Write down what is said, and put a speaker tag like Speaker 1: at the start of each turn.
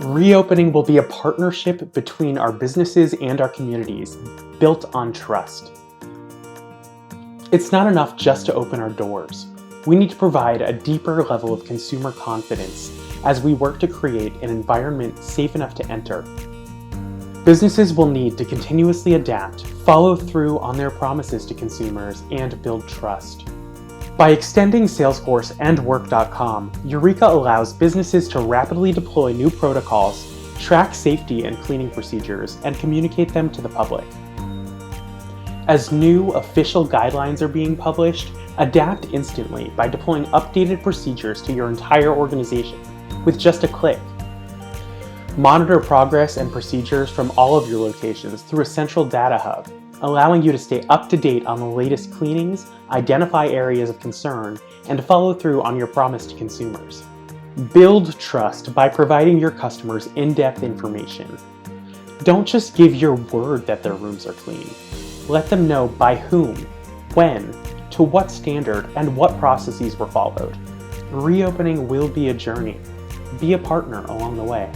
Speaker 1: Reopening will be a partnership between our businesses and our communities, built on trust. It's not enough just to open our doors. We need to provide a deeper level of consumer confidence as we work to create an environment safe enough to enter. Businesses will need to continuously adapt, follow through on their promises to consumers, and build trust. By extending Salesforce and Work.com, Youreka allows businesses to rapidly deploy new protocols, track safety and cleaning procedures, and communicate them to the public. As new official guidelines are being published, adapt instantly by deploying updated procedures to your entire organization with just a click. Monitor progress and procedures from all of your locations through a central data hub, allowing you to stay up to date on the latest cleanings, identify areas of concern, and follow through on your promise to consumers. Build trust by providing your customers in-depth information. Don't just give your word that their rooms are clean. Let them know by whom, when, to what standard, and what processes were followed. Reopening will be a journey. Be a partner along the way.